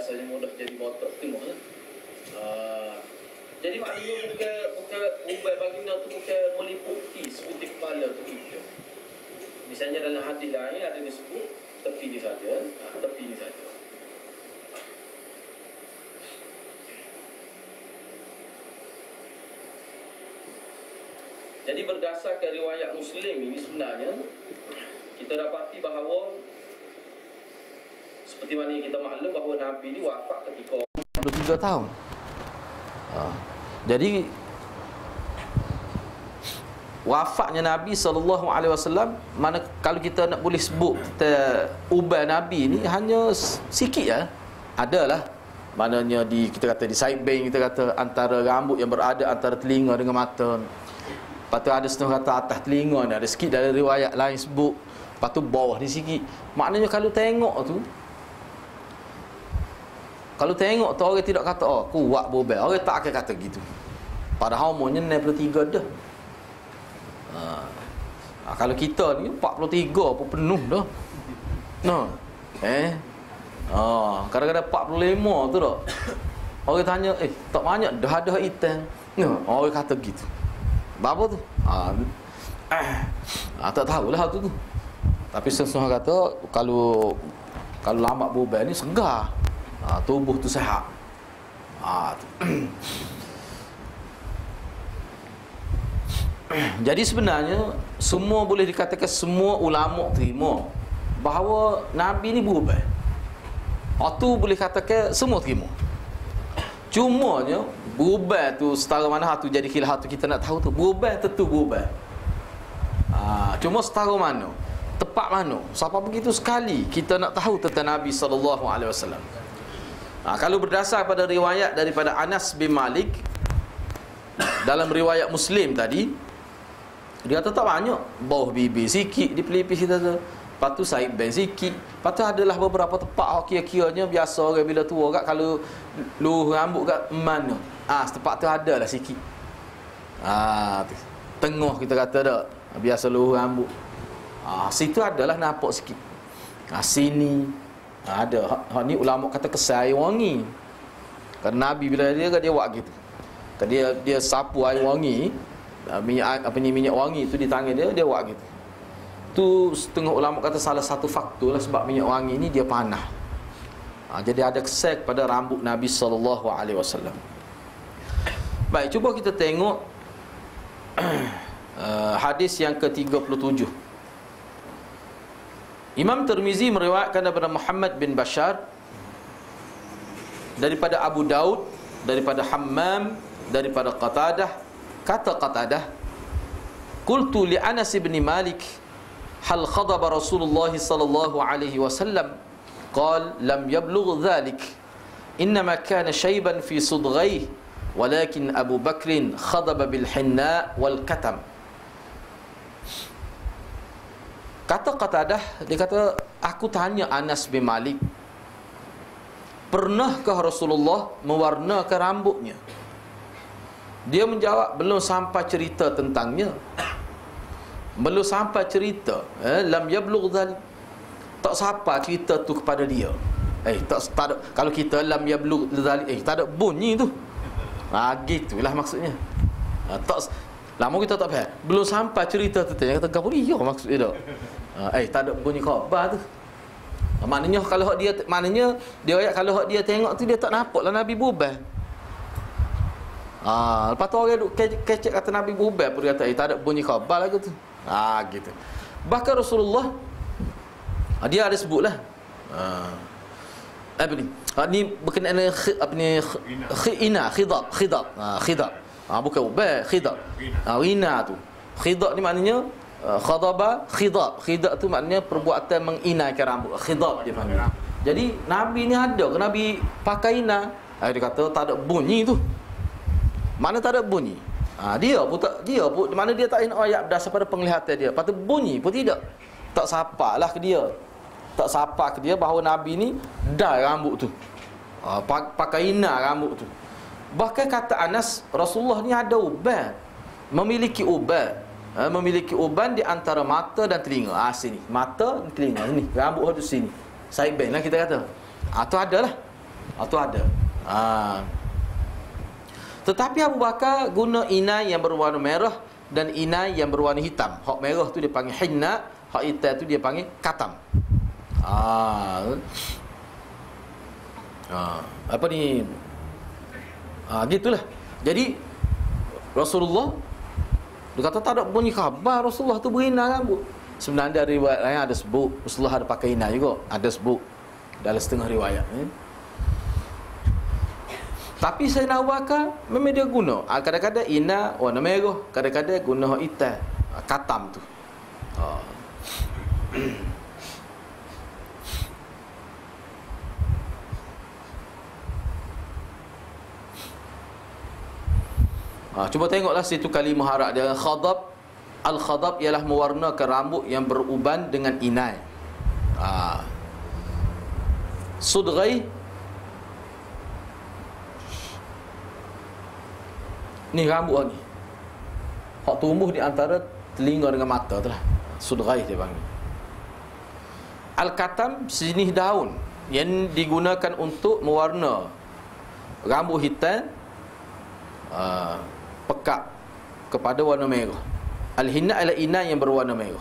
rasanya mudah jadi botak, tengoklah. Jadi maknanya bukan ubat baginda tu bukan meliputi seputik kepala tu kita. Misalnya dalam hadis lain ada disebut tepi ni saja, tepi ni saja. Jadi berdasarkan riwayat Muslim ini sebenarnya kita dapati bahawa seperti mana yang kita maklum bahawa Nabi ni wafat ketika 23 tahun. Jadi wafatnya Nabi SAW, mana kalau kita nak boleh sebut kita ubah Nabi ni hanya sikit ya. Adalah maknanya kita kata di side bang, kita kata antara rambut yang berada antara telinga dengan mata. Lepas tu ada setengah kata atas telinga ni, ada sikit dari riwayat lain sebut. Lepas tu bawah ni sikit. Maknanya kalau tengok tu orang tidak kata kuat bobel. Orang tak akan kata gitu. Padahal umurnya 63 dah. Kalau kita ni 43 pun penuh dah. Kadang-kadang 45 tu dah. Orang tanya, tak banyak dah ada hitam. Orang kata gitu. Apa tu? Tak tahulah tu. Tapi sesuatu kata kalau lambat bobel ni segar. Tubuh tu sihat. Jadi sebenarnya semua boleh dikatakan semua ulama terima bahawa Nabi ni berubah. Tu boleh katakan semua terima. Cumanya berubah tu setara mana tu jadi khilaf tu kita nak tahu tu. Berubah tentu berubah. Cuma setara mana? Tepat mana? Siapa begitu sekali kita nak tahu tentang Nabi SAW. Kalau berdasar pada riwayat daripada Anas bin Malik dalam riwayat Muslim tadi, dia kata tak banyak, bawah bibir sikit di pelipis kita tu. Lepas tu side band sikit. Lepas tu adalah beberapa tempat kira-kiranya biasa orang bila tua kat kalau luruh rambut kat mana. Tempat tu adalah sikit. Tengah kita kata dak. Biasa luruh rambut. Situ adalah nampak sikit. Sini ada. Ni ulama kata kesal air wangi. Kerana Nabi bila dia buat gitu. Dia sapu air wangi, minyak wangi tu di tangan dia buat gitu. Tu setengah ulama kata salah satu faktor lah sebab minyak wangi ni dia panah. Jadi ada kesal pada rambut Nabi SAW. Baik, cuba kita tengok hadis yang ke-37. Imam Tirmizi meriwayatkan daripada Muhammad bin Bashar, daripada Abu Daud, daripada Hammam, daripada Qatadah. Kata Qatadah, qultu li Anas bin Malik, hal khadaba Rasulullah sallallahu alaihi wasallam? Qal lam yablugh dhalik, innama kana shayban fi sudghayhi, walakin Abu Bakr khadaba bil hinna wal katam. Kata Qatadah, dia kata, aku tanya Anas bin Malik, pernahkah Rasulullah mewarnakan rambutnya? Dia menjawab, belum sampai cerita tentangnya. Belum sampai cerita. Lam yablugh dhalik. Tak sampai cerita tu kepada dia. Tak ada. Kalau kita lam yablugh dhalik, tak ada bunyi tu. Gitulah maksudnya. Lama kita tak faham. Belum sampai cerita tu. Dia kata, apa dia maksudnya tak? Tak ada bunyi khabar tu. Maknanya kalau dia ayat kalau dia tengok tu dia tak nampaklah Nabi berubah. Lepas tu orang duk kecek kata Nabi berubah pun dia kata tak ada bunyi khabar lagi tu. Gitu. Bahkan Rasulullah dia ada sebutlah. Apa ni? Ni berkenaan dengan khidab. Bukan ubah, khidab. Rina tu. Khidab ni maknanya khadaba, khidab. Khidab tu maknanya perbuatan menginaikan rambut. Khidab dia panggil. Jadi Nabi ni ada ke Nabi pakai ina? Dia kata tak ada bunyi tu. Mana tak ada bunyi? Dia pun mana dia tak nak ayat berdasar pada penglihatan dia. Lepas tu bunyi pun tidak. Tak sapalah ke dia. Tak sapa ke dia bahawa Nabi ni dye rambut tu. Pakai ina rambut tu. Bahkan kata Anas, Rasulullah ni ada uban. Memiliki uban di antara mata dan telinga. Sini. Mata dan telinga. Sini. Rambut tu sini. Side band lah kita kata. Tu adalah. Itu ada. Tetapi Abu Bakar guna inai yang berwarna merah dan inai yang berwarna hitam. Hak merah tu dia panggil hinna, hak hitam tu dia panggil katam. Apa ni? Gitulah. Jadi Rasulullah dia kata tak ada bunyi khabar Rasulullah tu berinai rambut. Sebenarnya dari riwayat lain ada sebut Rasulullah ada pakai inai juga, ada sebut dalam setengah riwayat. Tapi Sayyidina Abu Bakar memang dia guna. Kadang-kadang ina warna merah, kadang-kadang guna hitam, katam tu. Cuba tengoklah situ kalimah Arab dia, khadab. Al-khadab ialah mewarnakan rambut yang beruban dengan inai. Sudghai ni rambut ni. Hak tumbuh di antara telinga dengan mata tu lah. Sudghai dia panggil. Al-katam sejenis daun yang digunakan untuk mewarna rambut hitam pekat kepada warna merah. Al-hinna adalah inai yang berwarna merah.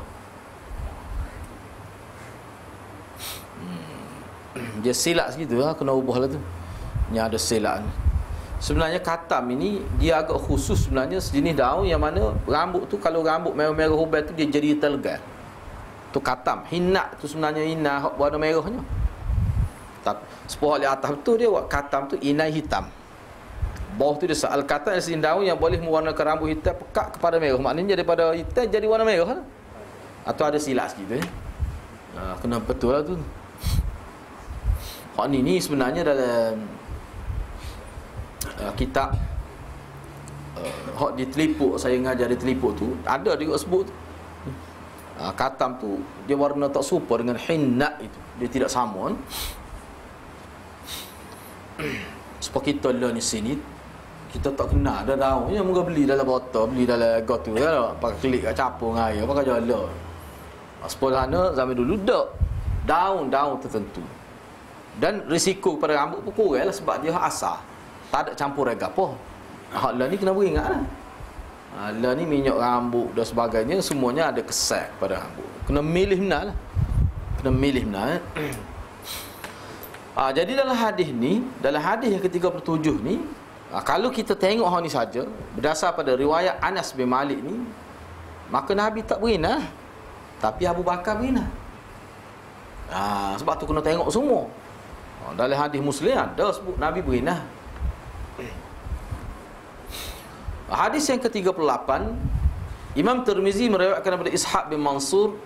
Dia silap segitu lah, kena ubah lah tu. Yang ada silap ni. Sebenarnya katam ini dia agak khusus sebenarnya, sejenis daun yang mana rambut tu, kalau rambut merah-merah ubat tu dia jadi telgal. Tu katam. Hinna tu sebenarnya inai warna merahnya. Tapi sepuh di atas tu dia buat katam tu inai hitam. Bawah tu dia soal katam yang sejenis daun yang boleh mewarnakan rambut hitam pekat kepada merah. Maknanya daripada hitam jadi warna merah lah. Atau ada silap sikit kena betul lah tu. Hak ni sebenarnya dalam kitab hak ditelipuk, saya ngajar ditelipuk tu ada juga sebut tu. Katam tu dia warna tak serupa dengan hinna itu, dia tidak sama. Sebab kita lah ni sini kita tak kenal ada daun yang mungkin beli dalam botol, beli dalam gotu kan, pakai klik kat capung air, pakai jala. Sepolana zaman dulu dak daun-daun tertentu. Dan risiko pada rambut pun kurang lah sebab dia asal. Tak ada campur rega apa. Hak lah ni kena beringat lah. Lah ni minyak rambut dan sebagainya, semuanya ada kesan pada rambut. Kena milih benar lah. Kena milih benar. Jadi dalam hadis ni, dalam hadis yang ke-37 ni, kalau kita tengok hal ni saja, berdasar pada riwayat Anas bin Malik ni, maka Nabi tak berinah, tapi Abu Bakar berinah. Sebab tu kena tengok semua. Dalam hadis Muslim ada sebut Nabi berinah. Hadis yang ke-38, Imam Tirmizi meriwayatkan daripada Ishaq bin Mansur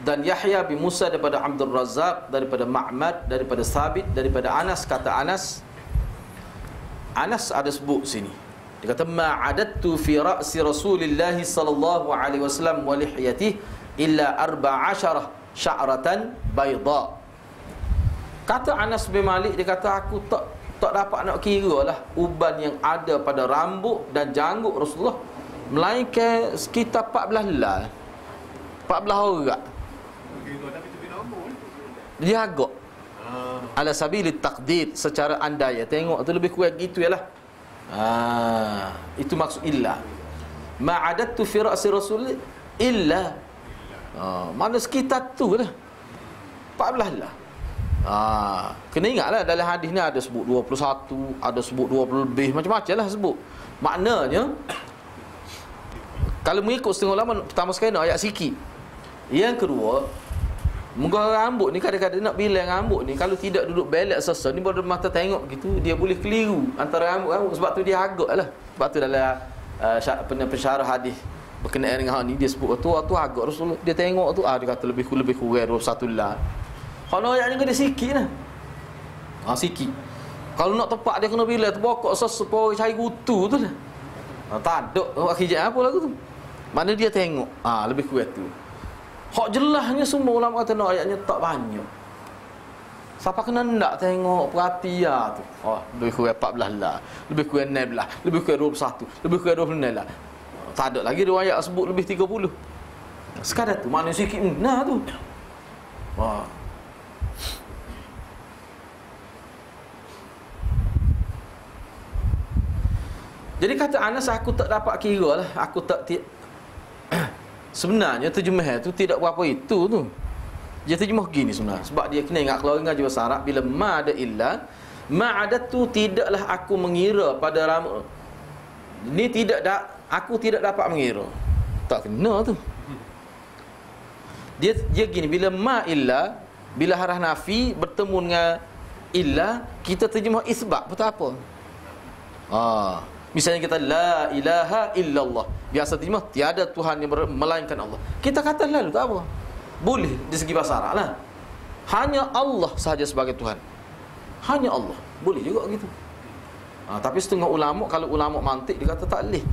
dan Yahya bin Musa daripada Abdul Razzaq, daripada Ma'mad, daripada Thabit, daripada Anas. Kata Anas ada sebut sini, dia kata ma'adattu fi ra'si Rasulillah sallallahu alaihi wasallam wa lihyatihi illa 14 sya'ratan bayda. Kata Anas bin Malik, dia kata aku tak dapat nak kira lah uban yang ada pada rambut dan janggut Rasulullah, melainkan sekitar 14 helai, 14 orang. Dia agak ala sabilit taqdir, secara andai tengok tu lebih kurang gitu yalah. Itu maksud illa. Ma'adattu fi ra'si Rasul illa. Mana sekitar tu lah, 14 lah. Kena ingatlah dalam hadis ni ada sebut 21, ada sebut 20 lebih, macam-macam lah sebut. Maknanya kalau mengikut setengah ulama, pertama sekali nak ayat sikit. Yang kedua, muka rambut ni kadang-kadang nak bilang rambut ni, kalau tidak duduk belak sesuatu ni, baru mata tengok gitu, dia boleh keliru antara rambut-rambut. Sebab tu dia agak lah. Sebab tu dalam pensyarah hadis berkenaan dengan hal ni, dia sebut tu agak Rasulullah, dia tengok tu dia kata lebih kurang 21 lah. Kalau ayat ni dia sikit lah. Sikit. Kalau nak tepat dia kena bila terbokok sesuatu cari kutu tu lah. Tak ada buat hijab apa lagu tu. Mana dia tengok lebih kurang tu. Hak jelasnya semua ulama kata nak ayatnya tak banyak. Siapa kena nak tengok perhati tu. Lebih kurang 14 lah, lebih kurang 16, lebih kurang 21, lebih kurang 29 lah. Tak ada lagi riwayat sebut lebih 30. Sekadar tu mana sikit nah tu. Jadi kata Anas, aku tak dapat kira lah, aku tak sebenarnya terjemah itu tidak berapa itu tu. Dia terjemah gini sebenarnya. Sebab dia kena ingat kalau dengar bahasa Arab, bila ma ada illa, ma ada tu tidaklah aku mengira pada rambut. Ni aku tidak dapat mengira. Tak kena tu. Dia gini, bila ma illa, bila harah nafi bertemu dengan illa, kita terjemah isbat, betul apa? Misalnya kita la ilaha illallah, biasa terjemah tiada Tuhan yang melainkan Allah. Kita kata lalu tak apa. Boleh di segi bahasa Arab lah. Hanya Allah sahaja sebagai Tuhan. Hanya Allah. Boleh juga gitu. Tapi setengah ulama, kalau ulama mantik, dia kata tak boleh.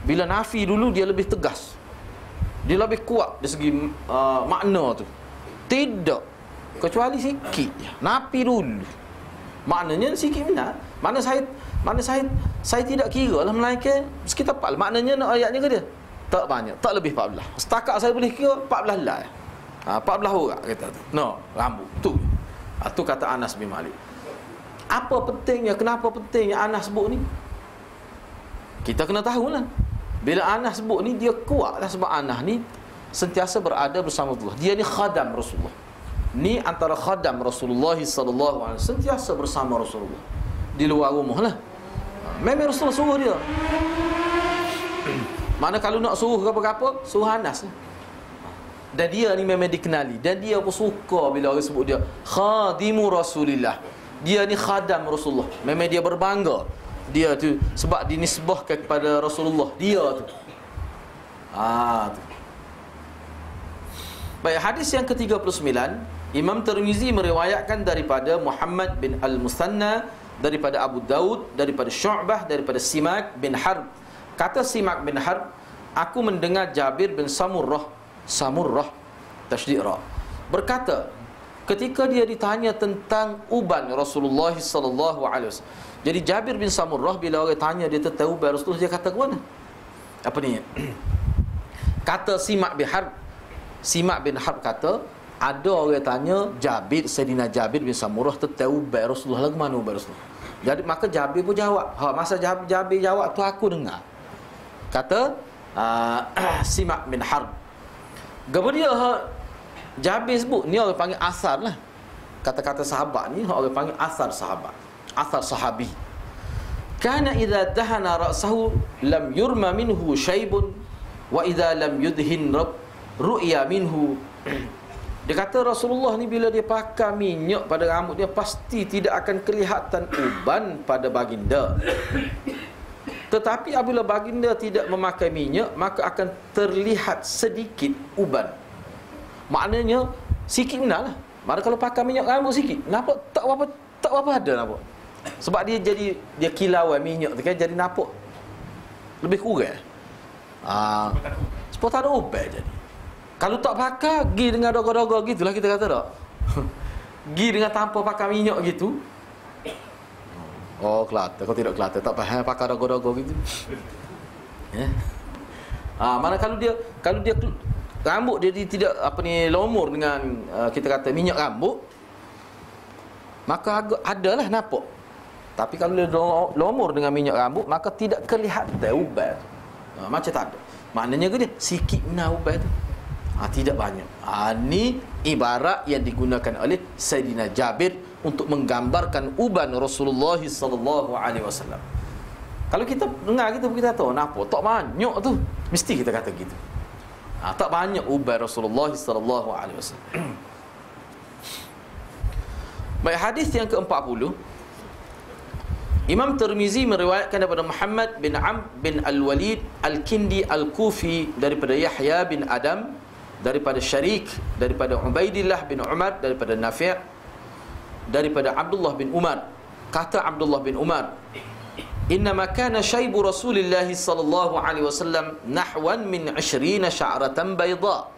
Bila nafi dulu dia lebih tegas, dia lebih kuat dari segi makna tu. Tidak, kecuali sikit je. Nafi dulu, maknanya sikit benar. Mana saya tidak kira lah melainkan sekitar 14. Maknanya nak ayatnya ke dia? Tak banyak, tak lebih 14. Setakat saya boleh kira 14 lah. 14 orang kata tu. No, rambut tu. Tu kata Anas bin Malik. Apa pentingnya? Kenapa pentingnya Anas sebut ni? Kita kena tahu lah. Bila Anas sebut ni, dia kuat lah. Sebab Anas ni sentiasa berada bersama Rasulullah. Dia ni khadam Rasulullah. Ni antara khadam Rasulullah SAW, sentiasa bersama Rasulullah di luar rumah lah. Memang Rasulullah suruh dia. Mana kalau nak suruh apa-apa, suruh Anas lah. Dan dia ni memang dikenali. Dan dia pun suka bila orang sebut dia khadimu Rasulillah. Dia ni khadam Rasulullah. Memang dia berbangga. Dia tu sebab dinisbahkan kepada Rasulullah. Dia tu. Tu. Baik, hadis yang ke-39, Imam Tirmizi meriwayatkan daripada Muhammad bin Al-Musanna, daripada Abu Daud, daripada Syu'bah, daripada Simak bin Harb. Kata Simak bin Harb, aku mendengar Jabir bin Samurrah tasydid ra, berkata ketika dia ditanya tentang uban Rasulullah sallallahu alaihi wasallam. Jadi Jabir bin Samurrah bila orang tanya dia tentang uban Rasulullah, dia kata ke mana? Apa ni? Kata Simak bin Harb kata, ada orang tanya Sayyidina Jabir bin Samurrah tentang uban Rasulullah, lagu mana uban Rasulullah? Jadi maka Jabir pun jawab. Masa Jabir jawab tu aku dengar. Kata Simak bin Harb. Kemudian Jabir sebut, ni orang panggil asar lah. Kata-kata sahabat ni orang panggil asar sahabat, asar sahabi. Kana idza dahana ra'sahu lam yurma minhu syaibun wa idza lam yudhin ru'ya minhu. Dia kata Rasulullah ni bila dia pakai minyak pada rambut dia, pasti tidak akan kelihatan uban pada baginda. Tetapi apabila baginda tidak memakai minyak, maka akan terlihat sedikit uban. Maknanya sikit benar lah. Maka kalau pakai minyak rambut sikit, nampak tak apa ada nampak. Sebab dia kilauan minyak tu kan, jadi nampak lebih kurang. Sebab tak ada uban jadi. Kalau tak pakai, pergi dengan doga-doga gitulah kita kata tak. Pergi dengan tanpa pakai minyak gitu. Oh, Kelantan. Kau tidak Kelantan, tak faham pakai doga-doga gitu. Mana kalau dia rambut dia tidak lomur dengan kita kata minyak rambut, maka adalah nampak. Tapi kalau dia lomur dengan minyak rambut, maka tidak kelihatan ubat. Macam tak ada. Maknanya ke dia sikit benar ubat tu. Tidak banyak. Ni ibarat yang digunakan oleh Sayyidina Jabir untuk menggambarkan uban Rasulullah sallallahu alaihi wasallam. Kalau kita dengar kita tahu nampak tak banyak tu, mesti kita kata gitu. Tak banyak uban Rasulullah sallallahu alaihi wasallam. Baik, hadis yang ke-40, Imam Tirmizi meriwayatkan daripada Muhammad bin Amr bin Al-Walid Al-Kindi Al-Kufi, daripada Yahya bin Adam, daripada Syarik, daripada Ubaidillah bin Umar, daripada Nafi', daripada Abdullah bin Umar. Kata Abdullah bin Umar, innama kana syaibu Rasulillah sallallahu alaihi wasallam nahwan min 20 sya'ratan bayda.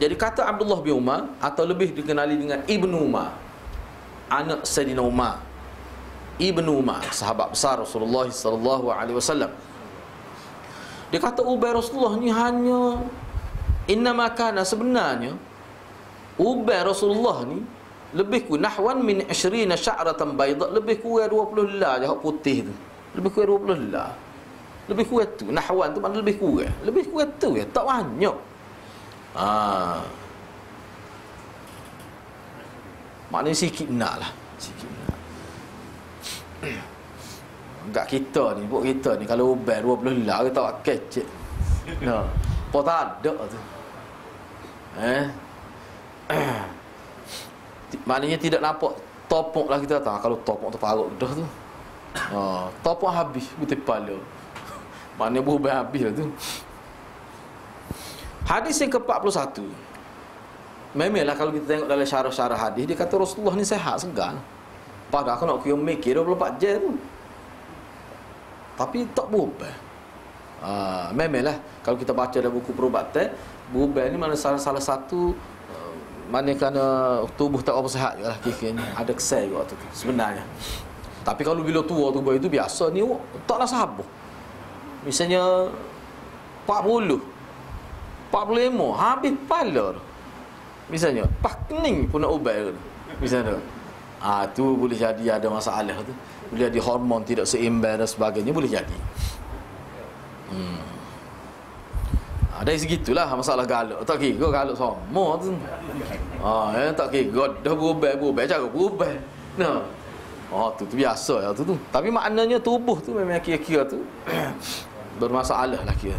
Jadi kata Abdullah bin Umar, atau lebih dikenali dengan Ibnu Umar, anak Sayyidina Umar, Ibnu Umar, sahabat besar Rasulullah sallallahu alaihi wasallam. Dia kata ubai Rasulullah ni hanya innama kana, sebenarnya ubai Rasulullah ni lebih kurang nahwan min 20 sya'ratan bayda, lebih kurang 20 helai je hak putih tu. Lebih kurang 20 helai. Lebih kurang tu. Nahwan tu makna lebih kurang. Lebih kurang tu ya, tak banyak. Maknanya sikit nak lah. Sikit nak. Enggak kita ni, buat kita ni kalau ubat 20 helai kita tak kecek. Nah, apa tak ada tu. Maknanya tidak nampak topok lah kita tak. Kalau topok tu parut dah tu. Topok habis betul pala. Maknanya berubah habis lah tu. Hadis yang ke-41. Memanglah kalau kita tengok dalam syarah-syarah hadis, dia kata Rasulullah ni sihat, segar. Padahal aku nak kira mikir 24 jam pun. Tapi tak berubah. Memanglah kalau kita baca dalam buku perubatan, berubah ni mana salah satu mana kerana tubuh tak apa sihat je lah kira-kira ada kesal juga tu sebenarnya. Tapi kalau bila tua tubuh itu biasa ni taklah sabar. Misalnya 40 45 habis kepala tu. Misalnya pas kening pun nak ubah tu. Misalnya tu boleh jadi ada masalah tu. Boleh jadi hormon tidak seimbang dan sebagainya, boleh jadi. Dari segitulah masalah galak. Tak kira galak sama tu. Tak kira dah berubah cara berubah. Nah. Tu biasa ya tu. Tapi maknanya tubuh tu memang kira-kira tu bermasalah lah kira.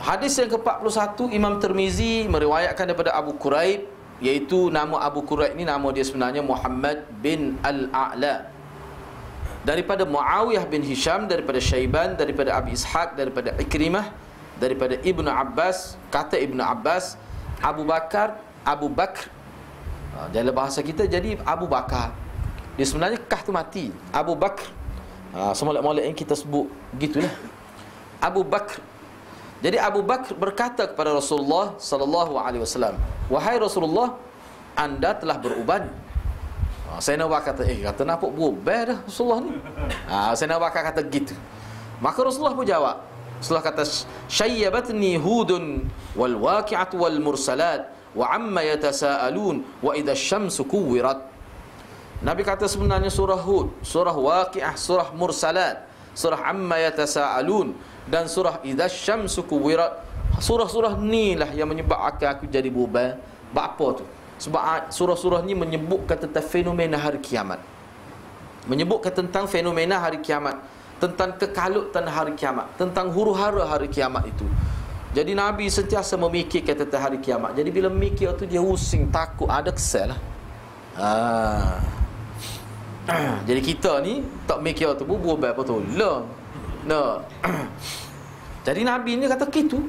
Hadis yang ke-41, Imam Tirmizi meriwayatkan daripada Abu Quraib, iaitu nama Abu Quraib ni nama dia sebenarnya Muhammad bin Al-A'la. Daripada Muawiyah bin Hisham, daripada Syaiban, daripada Abi Ishaq, daripada Ikrimah, daripada Ibnu Abbas. Kata Ibnu Abbas, Abu Bakr dalam bahasa kita jadi Abu Bakar. Dia sebenarnya kah tu mati, Abu Bakr. Semolek-molek yang kita sebut begitulah, Abu Bakr. Jadi Abu Bakr berkata kepada Rasulullah sallallahu alaihi wasallam, "Wahai Rasulullah, anda telah beruban." Sayyidina Abu Bakar kata, kata nampak berubah dah Rasulullah ni. Sayyidina Abu Bakar kata gitu. Maka Rasulullah pun jawab. Rasulullah kata, "Syayyabatni Hudun wal waqi'atu wal mursalat wa amma yatasaalun wa idza syamsu kuwirat." Nabi kata sebenarnya surah Hud, surah Waqi'ah, surah Mursalat, surah Amma yatasaalun dan surah idza syamsu kuwirat. Surah-surah ni lah yang menyebabkan aku jadi berubah. Apa tu? Sebab surah-surah ni menyebutkan tentang fenomena hari kiamat. Menyebutkan tentang fenomena hari kiamat, tentang kekalutan hari kiamat, tentang huru-hara hari kiamat itu. Jadi Nabi sentiasa memikirkan tentang hari kiamat. Jadi bila mikir tu dia pusing, takut, ada kesal lah. Jadi kita ni tak mikir tu pun berubah betul lah. Jadi Nabi ni kata gitu.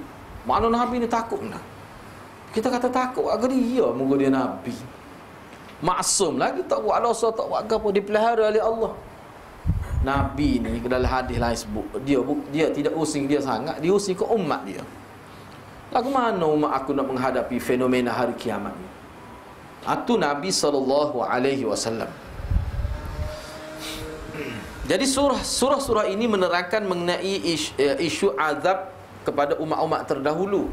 Makna Nabi ni takut lah. Kita kata takut agak dia, moga dia Nabi maksum lagi, tak buat dosa, tak buat apa, dipelihara oleh Allah. Nabi ni dalam hadis lain sebut dia tidak using dia sangat, dia using ke umat dia. Lagu mana umat aku nak menghadapi fenomena hari kiamat ni? Itu Nabi SAW. Jadi surah-surah ini menerangkan mengenai isu azab kepada umat-umat terdahulu,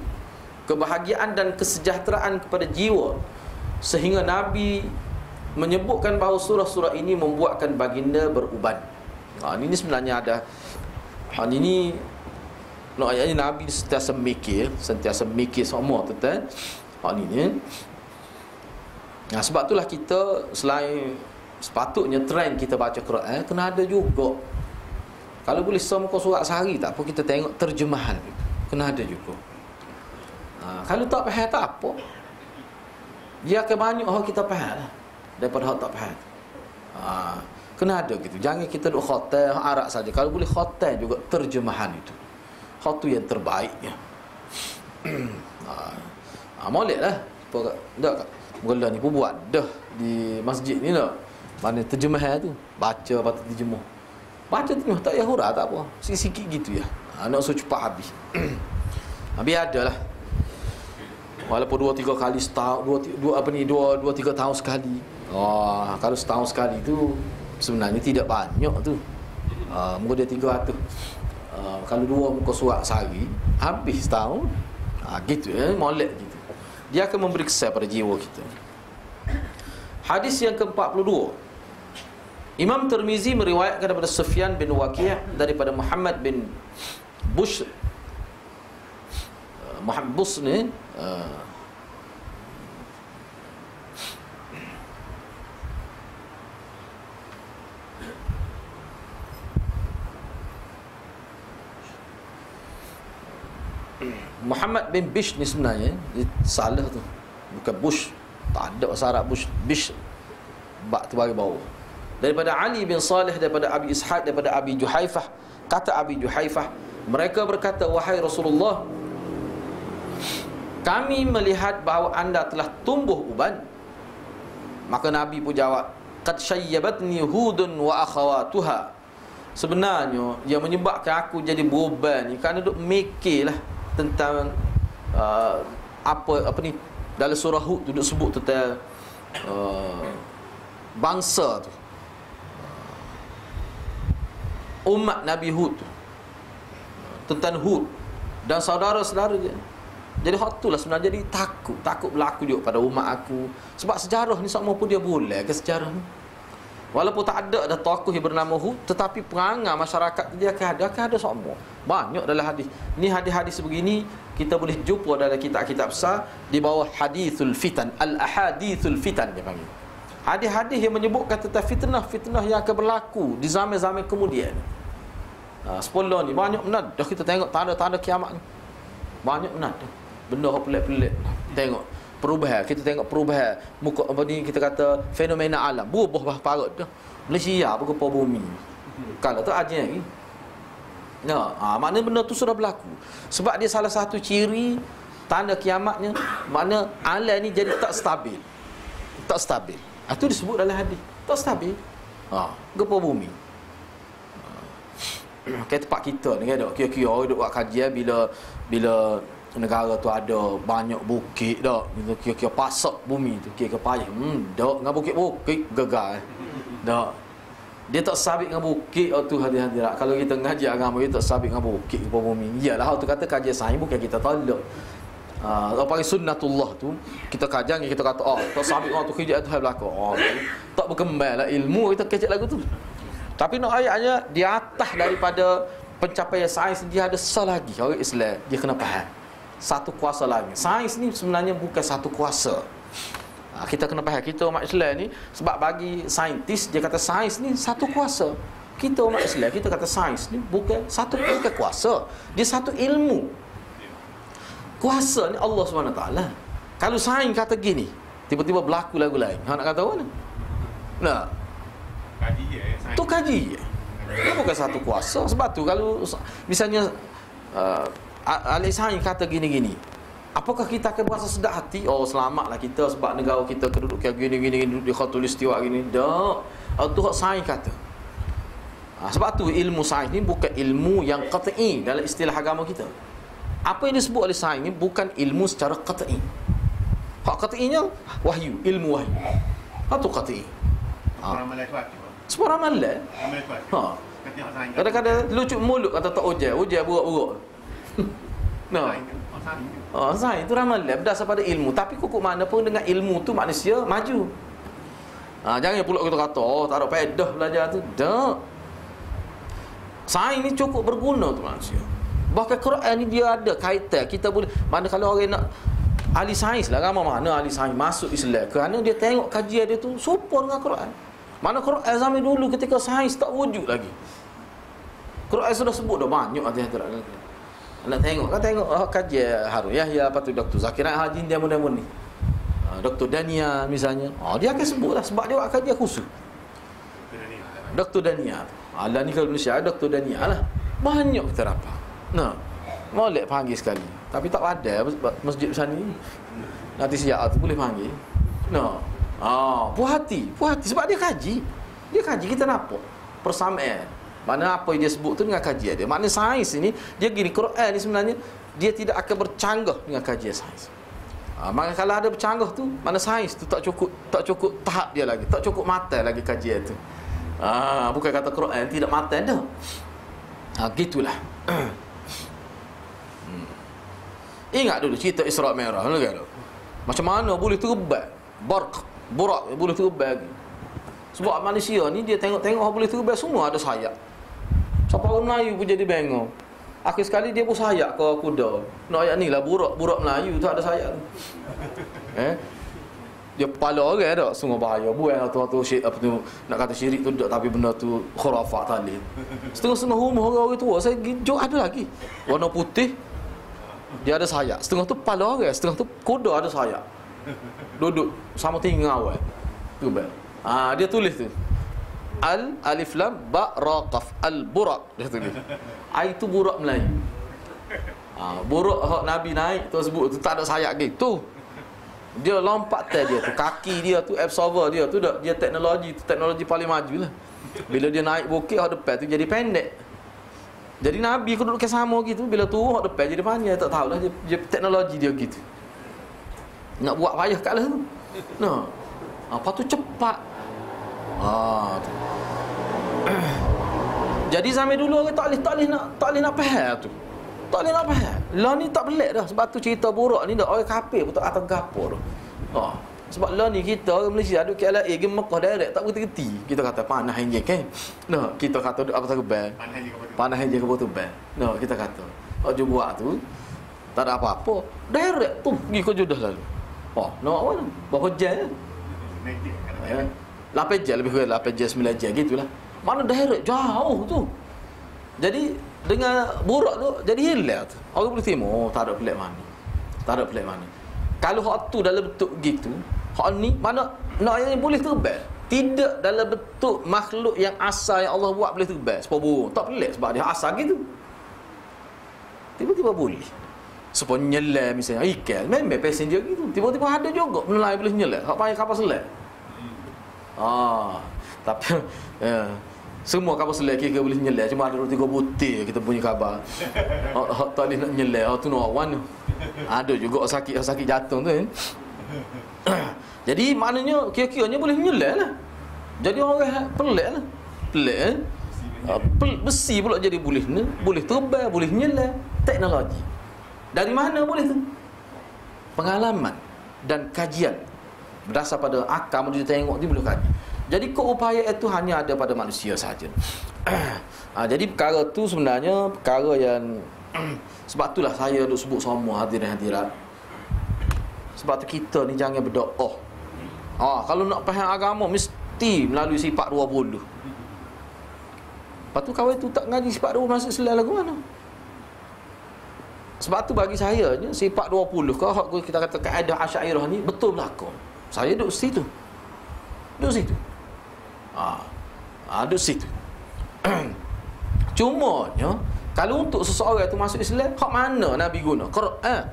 kebahagiaan dan kesejahteraan kepada jiwa, sehingga Nabi menyebutkan bahawa surah-surah ini membuatkan baginda beruban. Ini sebenarnya ada ini ayat ini Nabi sentiasa mikir semua tentang ini. Sebab itulah kita selain sepatutnya trend kita baca Quran, kena ada juga. Kalau boleh semuka surat sehari tak apa, kita tengok terjemahan itu. Kena ada juga. Kalau tak faham tak apa. Dia akan banyak hal kita faham lah daripada hal tak faham. Kena ada gitu. Jangan kita duk khatam Arab saja. Kalau boleh khatam juga terjemahan itu. Hal tu yang terbaiknya. Molek lah. Tak mula ni pun buat dah di masjid ni dah. Mana terjemahan tu. Baca patut terjemah. Baca terjemah tak payah hurah tak apa. Sikit-sikit gitu ya. Nak suruh cepat habis. Habis ada lah. Walaupun 2-3 kali setahun, 2-3 tahun sekali. Kalau setahun sekali tu sebenarnya tidak banyak tu. Muka dia 300. Kalau 2 muka surat sehari, habis setahun. Gitu molek gitu. Dia akan memberi kesan pada jiwa kita. Hadis yang ke-42. Imam Tirmizi meriwayatkan daripada Sufyan bin Waqi' daripada Muhammad bin Bush. Muhammad Bush ni Muhammad bin Bish ni sebenarnya salah tu. Bukan Bush. Tak ada bahasa Arab Bush. Bish. Bak tu bagi bawah. Daripada Ali bin Salih, daripada Abi Ishaq, daripada Abi Juhaifah. Kata Abi Juhaifah, mereka berkata, wahai Rasulullah, kami melihat bahawa anda telah tumbuh uban. Maka Nabi pun jawab, qad syayyabatni Hudun wa akhawatuha. Sebenarnya yang menyebabkan aku jadi beruban ni kerana duk mikirlah tentang apa ni dalam surah Hud tu duk sebut tentang bangsa tu, umat Nabi Hud tu, tentang Hud dan saudara-saudara dia. Jadi hak tu lah sebenarnya, jadi takut berlaku juga pada umat aku. Sebab sejarah ni sama pun dia boleh ke sejarah ni. Walaupun tak ada tokoh yang bernama Hud, tetapi perangai masyarakat dia akan ada semua. Banyak dalam hadis. Ni hadis-hadis sebegini kita boleh jumpa dalam kitab-kitab besar di bawah hadithul fitan, al-ahadithul fitan dia panggil. Hadis-hadis yang menyebutkan tentang fitnah-fitnah yang akan berlaku di zaman-zaman kemudian. Sepuluh ni banyak benar. Dah kita tengok tanda-tanda kiamat ni. Banyak benar dah. Benda pelik-pelik. Tengok perubahan, kita tengok perubahan muka apa ni, kita kata fenomena alam berubah parut dah. Malaysia bergepa bumi. Kalau tu aja lagi. Maknanya benda tu sudah berlaku. Sebab dia salah satu ciri tanda kiamatnya, makna alam ni jadi tak stabil. Tak stabil. Itu disebut dalam hadis. Tak stabil. Gempa bumi. Kayak tempat kita ni kan, kira-kira orang duk buat kajian bila negara tu ada banyak bukit dah, kira-kira pasak bumi tu, kira-kira payah. Dak dengan bukit-bukit gegar. Dak. Dia tak sabit dengan bukit tu hadirat. Kalau kita ngaji agama kita tak sabit dengan bukit ke bumi. Iyalah tu kata kajian sains bukan kita tolak. Apa panggil sunnatullah tu, kita kajang kita kata tak sabit orang tu kerja tu hai berlaku. Tak berkembang lah ilmu kita kecek lagu tu. Tapi nak ayatnya di atas daripada pencapaian sains dia ada satu lagi orang Islam dia kena faham. Satu kuasa lagi. Sains ni sebenarnya bukan satu kuasa. Kita kena faham, kita umat Islam ni, sebab bagi saintis dia kata sains ni satu kuasa. Kita umat Islam kita kata sains ni bukan kuasa. Dia satu ilmu. Kuasa ni Allah SWT. Kalau sains kata gini, tiba-tiba berlaku lagu lain. Hang nak kata apa ni? Nah. Kaji je sains. Tu kaji je. Dia bukan satu kuasa. Sebab tu kalau misalnya ahli sains kata gini-gini, apakah kita akan berasa sedap hati? Oh, selamatlah kita sebab negara kita kedudukan gini-gini duduk di khatulistiwa gini. Tak. Tu hak sains kata. Sebab tu ilmu sains ni bukan ilmu yang qat'i dalam istilah agama kita. Apa yang disebut oleh sains ni bukan ilmu secara qat'i. Hak qat'inya wahyu, ilmu wahyu. Tu qat'i. Semua ramalan. Kadang-kadang lucu mulut kata tak ujar buruk-buruk. Sains itu ramalan berdasar pada ilmu. Tapi kukuk mana pun dengan ilmu tu manusia maju. Jangan pula kita kata tak ada faedah belajar tu. Tak. Sains ni cukup berguna tu manusia. Bahkan Quran ni dia ada kaitan. Kita boleh, mana kalau orang nak ahli sains lah, ramai mana ahli sains masuk Islam kerana dia tengok kajian dia tu serupa dengan Quran. Mana Quran zaman dulu ketika sains tak wujud lagi. Quran sudah sebut dah banyak hati-hati. Nak tengok kan, tengok kajian Harun Yahya, apa tu Dr. Zakir Haji dia muda-muda ni. Dr. Dania misalnya. Dia akan sebut lah sebab dia buat kajian khusus. Dr. Dania. Lah ni kalau Malaysia Dr. Dania lah. Banyak kita dapat. Molek panggil sekali. Tapi tak ada masjid besar ni. Nanti siap tu boleh panggil. Puas hati sebab dia kaji. Kita nampak persamaan. Mana apa yang dia sebut tu dengan kajian dia. Maknanya sains ini dia gini, Quran ni sebenarnya dia tidak akan bercanggah dengan kajian sains. Maka kalau ada bercanggah tu, mana sains tu tak cukup tahap dia lagi, tak cukup matang lagi kajian tu. Bukan kata Quran tidak matang dah. Gitulah. Ingat dulu cerita Isra' Mi'raj kan? Macam mana boleh terbang barq Burak boleh terbang. Sebab manusia ni dia tengok-tengok boleh terbang semua ada sayap. Siapa orang Melayu pun jadi bengong. Akhir sekali dia pun sayap ke kuda. Nak ayat ni lah burak Melayu tu ada sayap tu. Dia kepala orang tak semua bahaya. Buang atau syirik apa tu nak kata syirik tu tak, tapi benda tu khurafat talib. Setengah-setengah rumah orang tua saya jauh ada lagi. Warna putih dia ada sayap. Setengah tu kepala orang, setengah tu kuda ada sayap. Duduk sama tinggal tu bel. Dia tulis tu. Alif lam ba ra qaf al-buraq dia tulis. Itu burak Melayu. Burak hak Nabi naik tu sebut tu tak ada sayap gitu. Dia lompat dia tu, kaki dia tu absorber dia tu dah, dia teknologi paling maju lah. Bila dia naik bukit hak depan tu jadi pendek. Jadi Nabi duduk ke sama gitu, bila turun hak depan jadi panjang, tak tahulah dia teknologi dia gitu. Nak buat payah kat lah tu. Nah. Apa tu cepat. Tu. Jadi zaman dulu orang tak boleh nak faham tu. Tak boleh nak faham. Lah ni tak pelik dah. Sebab tu cerita burak ni dah orang kafir pun tak kata gapo tu. Sebab lah ni kita orang Malaysia duk KLA pergi Mekah direct tak berhenti. Kita kata panah enjin kan. Nah, kita kata apa tak kebal. Panah enjin ke botol bal. Nah, kita kata. Ojo buat tu tak ada apa-apa. Direct tu pergi ke Jeddah lalu. Nak apa? Berapa jam? 8 jam lebih kurang 8 jam 9 jam gitulah. Mana direct jauh tu. Jadi dengan burak tu jadi hilang tu. Orang boleh tengok tak ada pelik mana. Tak ada pelik mana. Kalau hak tu dalam bentuk gitu, hak ni mana nak yang boleh terbang. Tidak dalam bentuk makhluk yang asal yang Allah buat boleh terbang. Sebab burung tak pelik sebab dia asal gitu. Tiba-tiba boleh. Supaya nyelam misalnya ikan, memang passenger gitu. Tiba-tiba ada juga menelai boleh nyelam. Hak payah kapal selam. Tapi semua kapal selam kira boleh nyelam. Cuma ada 2-3 butir kita punya kabar. Hak tak boleh nak nyelam. Hak tu nak awan tu. Ada juga sakit jantung tu kan. Jadi maknanya kira-kiranya boleh nyelam lah. Jadi orang pelik lah. Pelik kan. Besi pula jadi boleh terbang, boleh nyelam. Teknologi. Dari mana boleh tu? Pengalaman dan kajian. Berdasar pada akal dia tengok dia boleh kaji. Jadi keupayaan itu hanya ada pada manusia saja. Jadi perkara tu sebenarnya perkara yang sebab itulah saya duk sebut semua hadirin-hadirat. Sebab tu kita ni jangan berdoa. Kalau nak faham agama mesti melalui sifat 20. Lepas tu kawan tu tak ngaji sifat 20 masuk Islam lagu mana? Sebab tu bagi saya sifat 20 kalau kita kata kaedah Asy'ariyah ni betul berlaku. Saya duduk situ. Duduk situ. Duduk situ. Cumanya kalau untuk seseorang itu masuk Islam, hak mana Nabi guna? Quran.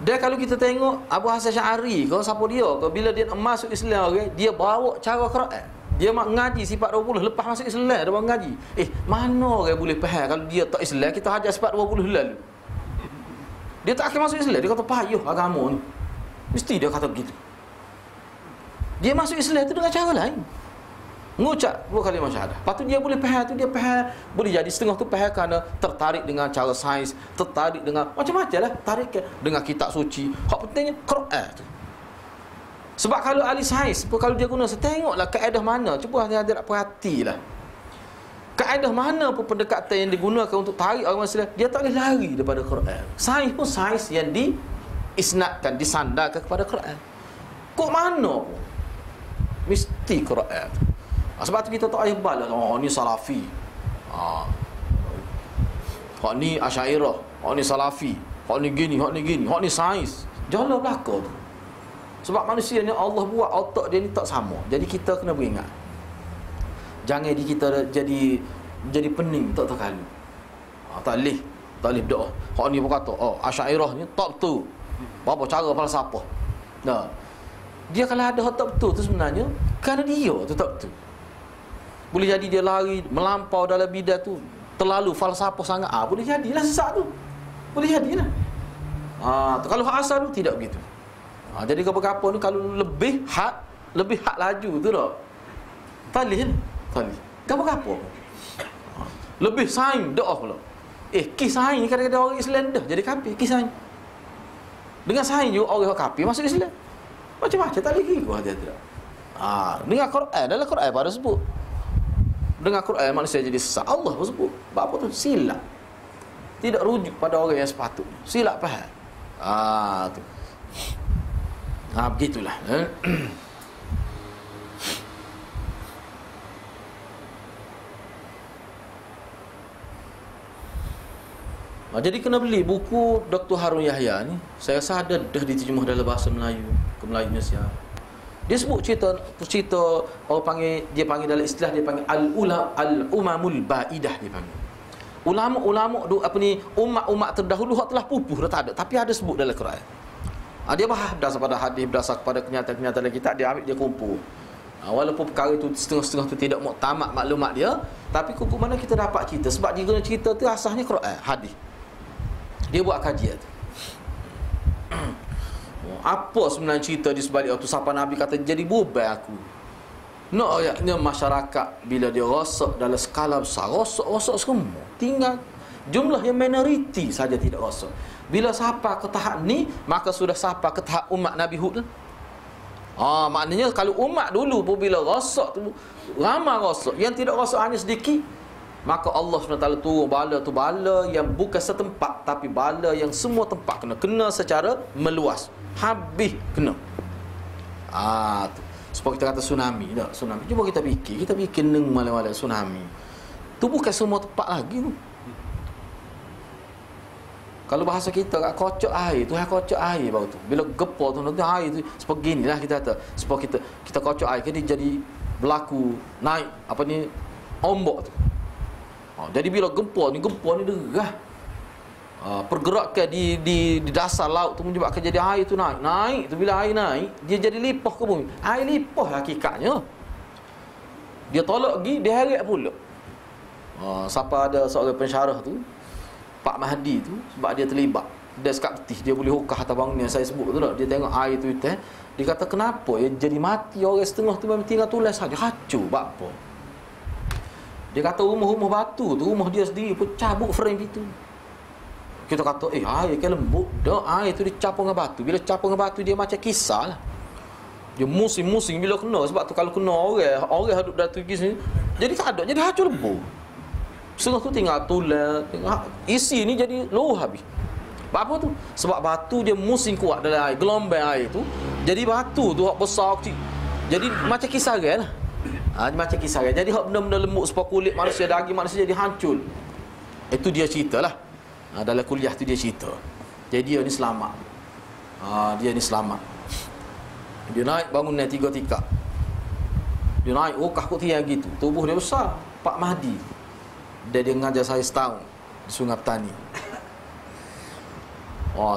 Dia kalau kita tengok Abu Hasan Asy'ari ke siapa dia ke bila dia nak masuk Islam dia bawa cara Quran. Dia mak ngaji sifat 20 lepas masuk Islam dia bawa ngaji. Mana orang boleh faham kalau dia tak Islam kita ajar sifat 20 lalu. Dia tak akan masuk Islam, dia kata payuh agama ni. Mesti dia kata begitu. Dia masuk Islam tu dengan cara lain. Ngucap dua kalimah syahadah. Lepas tu dia boleh faham tu dia faham. Boleh jadi setengah tu faham kerana tertarik dengan cara sains, tertarik dengan macam-macam lah, tarik dengan kitab suci. Hak pentingnya Quran tu. Sebab kalau ahli sains, kalau dia guna, tengoklah kaedah mana. Cuba hadirat perhatilah. Kaedah mana pun pendekatan yang digunakan untuk tarik orang Islam, dia tak boleh lari daripada Quran. Sains pun sains yang diisnadkan, disandarkan kepada Quran. Kok mana pun mesti Quran. Sebab tu kita tak payah balas, ni Salafi. Hak ni Asy'ariyah, hak ni Salafi, hak ni gini, hak ni sains. Janganlah belaka tu. Sebab manusia ni Allah buat otak dia ni tak sama. Jadi kita kena beringat. Jangan kita jadi pening tak terkalu. Tak boleh doa. Hak ni pun kata, Asy'ariyah ni tak betul. Apa cara falsafah. Nah. Dia kalau ada hak tak betul tu sebenarnya kerana dia tu tak betul. Boleh jadi dia lari melampau dalam bidang tu, terlalu falsafah sangat. Boleh jadilah sesat tu. Boleh jadilah. Kalau hak asal tu tidak begitu. Jadi apa-apa ni kalau lebih hak laju tu dah. Talih. Apa-apa. Lebih sains dah pula. Kisah sains kadang-kadang orang Islam dah jadi kafir kisah. Dengan saing juga orang kafir masuk Islam. Macam-macam tak lagi gua dia tidak. Dengan Quran, dalam Quran pada sebut. Dengan Quran manusia jadi sesat. Allah pun sebut. Apa tu? Silap. Tidak rujuk pada orang yang sepatutnya. Silap faham. Tu. Begitulah. Jadi kena beli buku Dr. Harun Yahya ni. Saya rasa ada dah diterjemah dalam bahasa Melayu ke Melayu Indonesia. Dia sebut cerita orang panggil, dia panggil dalam istilah dia panggil al-umamul baidah dia panggil. Ulama-ulama umat-umat terdahulu hak telah pupuh dah tak ada, tapi ada sebut dalam Quran. Dia bahas berdasar pada hadis, berdasar kepada kenyataan-kenyataan dalam kitab, dia ambil dia kumpul. Walaupun perkara itu setengah-setengah tu tidak muktamad maklumat dia, tapi kumpul mana kita dapat cerita. Sebab dia guna cerita tu asasnya Quran, hadis. Dia buat kajian tu. Apa sebenarnya cerita di sebalik itu? Siapa Nabi kata jadi beban aku. Ayatnya masyarakat bila dia rosak dalam skala besar, rosak semua. Tinggal jumlah yang minoriti saja tidak rosak. Bila sampai ke tahap ni, maka sudah sampai ke tahap umat Nabi Hud. Maknanya kalau umat dulu pun bila rosak tu ramai rosak, yang tidak rosak hanya sedikit, maka Allah SWT turun bala tu, bala yang bukan setempat, tapi bala yang semua tempat kena secara meluas, habis kena. Tu sebab kita kata tsunami tak? Tsunami, cuba kita fikir neng malam-malam tsunami tu bukan semua tempat lagi tu. Kalau bahasa kita kocok air tu, kocok air baru tu. Bila gepor tu nanti air tu seperti ginilah kita kata. Sebab kita kocok air kan dia jadi berlaku naik ombak tu. Jadi bila gempur ni derah. Pergerakan di dasar laut tu menyebabkan jadi air tu naik tu, bila air naik dia jadi limpah ke bumi. Air limpah hakikatnya. Dia tolak pergi, dia heret pula. Siapa ada seorang pensyarah tu, Pak Mahdi tu, sebab dia terlibat dia sekat betih, dia boleh hukah atas bangunan saya sebut tu tak. Dia tengok air tu dia kata kenapa ya jadi mati orang setengah tu memang tinggal tulis saja, hancur buat apa. Dia kata rumah batu tu, rumah dia sendiri pun cabut frame pintu. Kita kata air kan lembut dah, air tu dicapur dengan batu. Bila capur dengan batu dia macam kisah lah. Dia musing-musing bila kena. Sebab tu kalau kena orang hadut datu sini, jadi tak ada, jadi hancur lembut. Setengah tu tinggal tulang, isi ni jadi loh habis. Apa tu? Sebab batu dia musing kuat dalam air, gelombang air tu. Jadi batu tu hak besar kecil. Jadi macam kisaran lah. Macam kisaran. Jadi hak benda-benda lembut seperti kulit manusia, daging manusia jadi hancur. Itu dia ceritalah. Dalam kuliah tu dia cerita. Jadi dia ni selamat. Dia ni selamat. Dia naik bangunan 3 tingkat. Dia naik kahkut tiang gitu. Tubuh dia besar. Pak Mahdi. Dia ngajar saya setahun di Sungai Petani.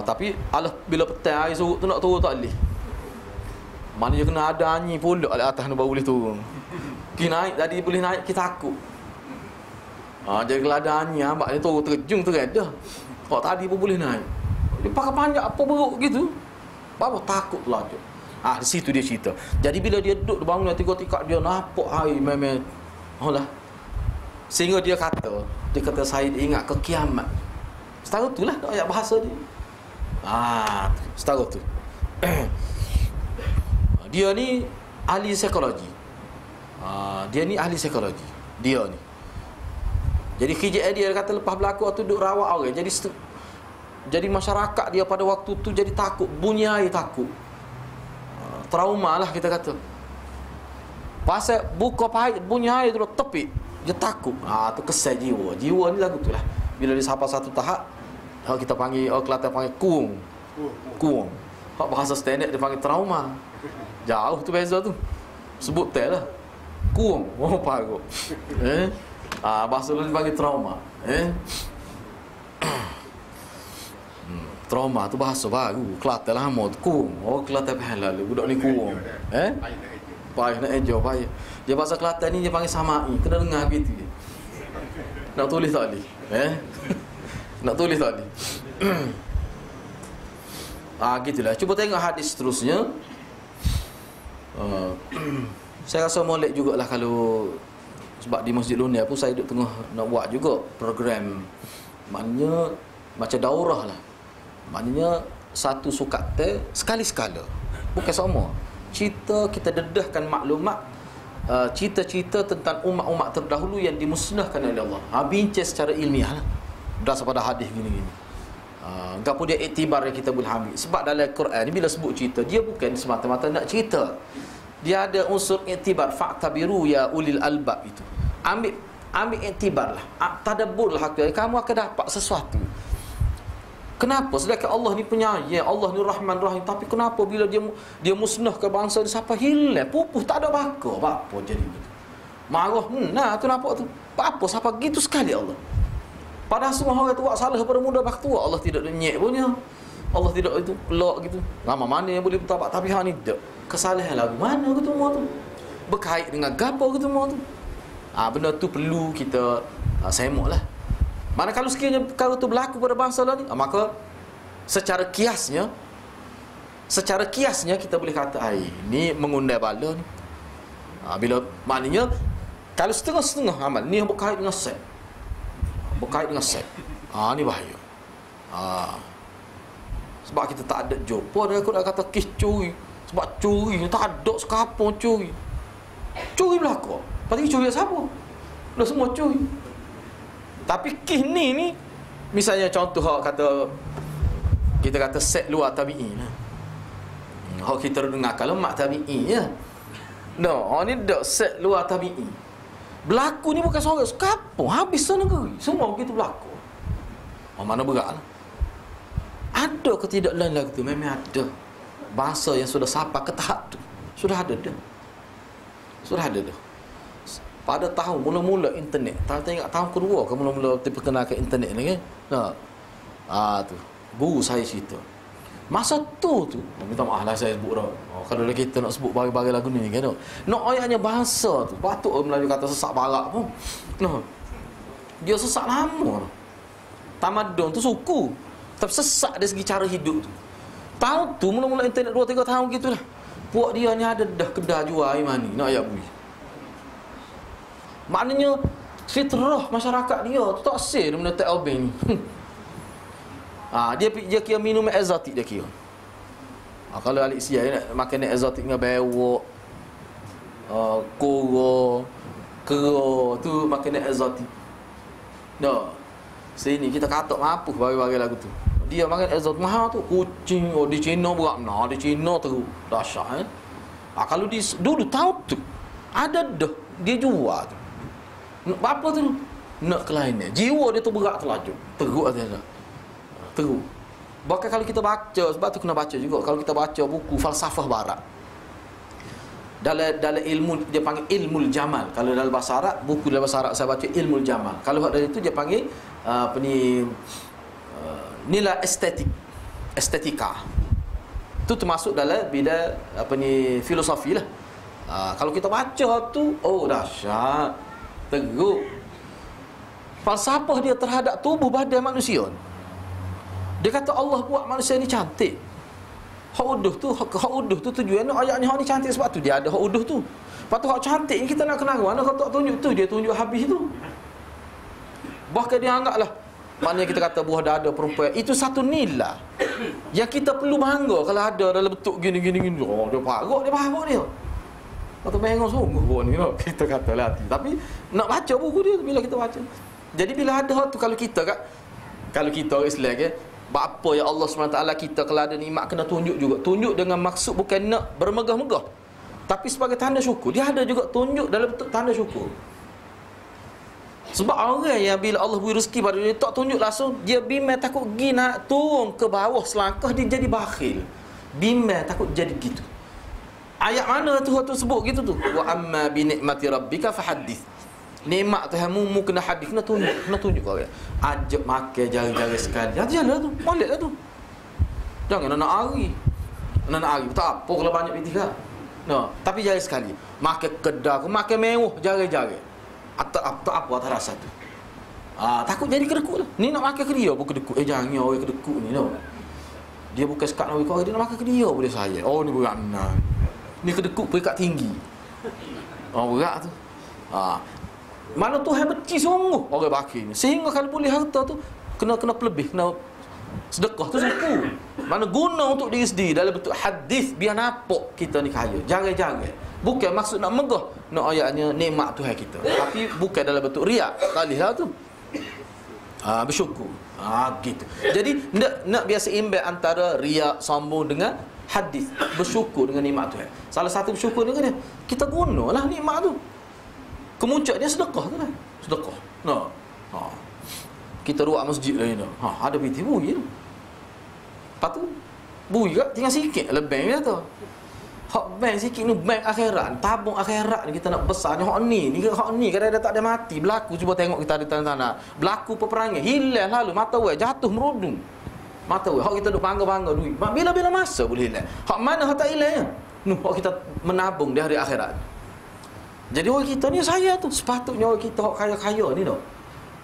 Tapi bila petang air surut tu nak turun tak boleh. Mana dia kena ada angin pula kat atas ni baru boleh turun. Kita naik tadi boleh naik, kita takut. Jadi kalau ada angin abang dia turun terjung terada. Tadi pun boleh naik. Dia pakai panjang apa beruk gitu. Apa takut laju. Di situ dia cerita. Jadi bila dia duduk di bangunan 3 tingkat, dia nampak air memang sehingga dia kata saya ingat ke kiamat. Setara tu lah ayat bahasa dia. Setara tu. Dia ni ahli psikologi. Dia ni Jadi KJL dia kata lepas berlaku tu duduk rawat orang. Jadi masyarakat dia pada waktu tu jadi takut, bunyi air takut. Trauma lah kita kata. Pasal buka pahit bunyi air tu tepi, dia takut. Tu kesal jiwa. Jiwa ni lagu tu lah. Bila dia sampai satu tahap, kita panggil Kelantan panggil kuung. Hak bahasa standard dia panggil trauma. Jauh tu beza tu. Sebut tel lah. Kuung. Pago. Bahasa lain panggil trauma. Trauma tu bahasa baru. Kelantan lama tu kuung. Kelantan pahal lalu. Budak ni kuung. Payah nak enjoy payah. Dia bahasa Kelantan ni dia panggil samai. Kena dengar gitu je. Nak tulis tak boleh? Nak tulis tak boleh? Gitulah. Cuba tengok hadis seterusnya. Saya rasa molek jugalah kalau sebab di Masjid Lunia pun saya duduk tengah nak buat juga program. Maknanya macam daurah lah. Maknanya satu sukat sekali-sekala. Bukan semua. Cerita kita dedahkan maklumat, cerita-cerita tentang umat-umat terdahulu yang dimusnahkan oleh Allah. Bincang secara ilmiah lah. Berdasar pada hadis gini-gini. Gapo dia iktibar yang kita boleh ambil. Sebab dalam Quran ni bila sebut cerita, dia bukan semata-mata nak cerita. Dia ada unsur iktibar, fa'tabiru ya ulil albab itu. Ambil iktibar lah. Tadabbur lah kamu akan dapat sesuatu. Kenapa? Sedangkan Allah ni penyayang, Allah ni Rahman Rahim, tapi kenapa bila dia musnahkan bangsa ni sampai hilang, pupuh tak ada bakar. Apa jadi gitu? Marah, nah tu nampak tu. Apa sampai gitu sekali Allah. Padahal semua orang tu buat salah pada muda waktu tua, Allah tidak nyek punya. Allah tidak itu pelak gitu. Ramai mana yang boleh bertapak, tapi hang ni tak. Kesalahan lagu mana gitu semua tu. Berkait dengan gapo gitu semua tu. Benda tu perlu kita semak lah. Mana kalau sekiranya perkara tu berlaku pada bangsa lah ni, maka secara kiasnya kita boleh kata ni mengundai bala ni. Bila maknanya kalau setengah-setengah amal ni yang berkait dengan set. Ni bahaya. Sebab kita tak ada jumpa dia, aku nak kata kes curi. Sebab curi tak ada sekapun curi. Curi belaka. Lepas tu curi siapa? Dah semua curi. Tapi kes ni misalnya contoh kita kata set luar tabi'i lah. Hak kita dengar kalau mak tabi'i ya. No, ni dak set luar tabi'i. Berlaku ni bukan seorang sekapun, habis negeri. Semua begitu berlaku. Mana berat lah. Ada ke tidak lain lagu tu? Memang ada. Bahasa yang sudah sampai ke tahap tu. Sudah ada dah. Pada tahun mula-mula internet, tengok tahun kedua ke mula-mula diperkenalkan internet ni kan. Tu. Guru saya cerita. Masa tu minta maaf lah saya sebut dah. Kalau kita nak sebut bagi-bagi lagu ni kan. Nak ayatnya bahasa tu. Patut Melayu kata sesak barak pun. Dia sesak lama. Tamadun tu suku. Tapi sesak dari segi cara hidup tu. Tahun tu mula-mula internet 2-3 tahun gitulah. Puak dia ni ada dah kedai jual air mani. Nak ayat bui. Maknanya fitrah masyarakat dia tu tak sih dia menetek obeng ni. Dia kira minum exotic dia kira. Kalau alik siap nak makan exotic dengan bewok, koro, kero tu makan exotic. Sini kita katok mampu bagi-bagi lagu tu. Dia makan exotic mahal tu kucing di China berat nah di China terus dahsyat kalau di dulu tahu tu ada dah dia jual tu. Apa tu? Nak kelainan. Jiwa dia tu berat terlaju. Teruk aja. Teruk. Bahkan kalau kita baca, sebab tu kena baca juga. Kalau kita baca buku falsafah barat. Dalam ilmu dia panggil ilmul jamal. Kalau dalam bahasa Arab, buku dalam bahasa Arab saya baca ilmul jamal. Kalau dari itu dia panggil nilai estetika. Itu termasuk dalam bidang filosofi lah. Kalau kita baca tu, dahsyat. Teruk. Falsafah dia terhadap tubuh badan manusia. Dia kata Allah buat manusia ni cantik. Hak uduh tu tujuan ayat ni hak ni cantik sebab tu dia ada hak uduh tu. Lepas tu hak cantik ni kita nak kenal mana kau tak tunjuk tu, dia tunjuk habis tu. Bahkan dia anggaplah maknanya kita kata buah dada perempuan itu satu nilai yang kita perlu bangga kalau ada dalam bentuk gini. Dia parut dia. Atau bengong sungguh pun ni kita kata lah. Tapi nak baca buku dia bila kita baca. Jadi bila ada tu kalau kita orang Islam ke, apa ya Allah SWT kita kalau ada nikmat kena tunjuk juga. Tunjuk dengan maksud bukan nak bermegah-megah, tapi sebagai tanda syukur. Dia ada juga tunjuk dalam bentuk tanda syukur. Sebab orang yang bila Allah beri rezeki pada dia tak tunjuk langsung, dia bimbang takut pergi nak turun ke bawah selangkah dia jadi bakhil. Bimbang takut jadi gitu. Ayat mana tu sebut gitu tu? Wa amma bi ni'mati rabbika fahaddits. Nikmat Tuhanmu kena hadis, kena tunjuk kau. Ajak makan jari-jari sekali. Jalan tu, baliklah tu. Jangan nak hari. Nak hari tak apa kalau banyak pitika. Tapi jari sekali. Makan kedai, makan mewah jari-jari. Atau apa tak rasa tu. Takut jadi kedekut lah. Ni nak makan ke dia pun kedekut. Jangan orang kedekut ni tau. Dia bukan sekat nak kau, dia nak makan ke dia boleh saya. Ni berat nah. Ni kedekut peringkat tinggi. Berat tu. Mana Tuhan benci sungguh orang bakir ni. Sehingga kalau boleh harta tu kena pelebih, kena sedekah tu suku. Mana guna untuk diri sendiri dalam bentuk hadis biar nampak kita ni kaya. Jangan-jangan. Bukan maksud nak megah, nak ayatnya nikmat Tuhan kita. Tapi bukan dalam bentuk riak. Tak boleh lah tu. Bersyukur. Gitu. Jadi nak biasa imbang antara riak sombong dengan hadis, bersyukur dengan nikmat Tuhan. Salah satu bersyukur dengan dia, kita gunalah nikmat tu. Kemuncak dia sedekah tu lah. Sedekah. Kita ruak masjid lah ni. Ada piti bui tu. Lepas tu bui kat tinggal sikit lebih dia tu. Hak bank sikit ni bank akhirat, tabung akhirat ni kita nak besar ni hak ni kadang-kadang tak ada mati berlaku. Cuba tengok kita ada tanah-tanah berlaku peperangan, hilang lalu mata wei jatuh merudung. Mata wei hak kita duk bangga-bangga duit. Bila-bila masa boleh hilang. Hak mana hak tak hilang? Hak kita menabung di hari akhirat. Jadi orang kita ni saya tu sepatutnya orang kita hak kaya-kaya ni dah.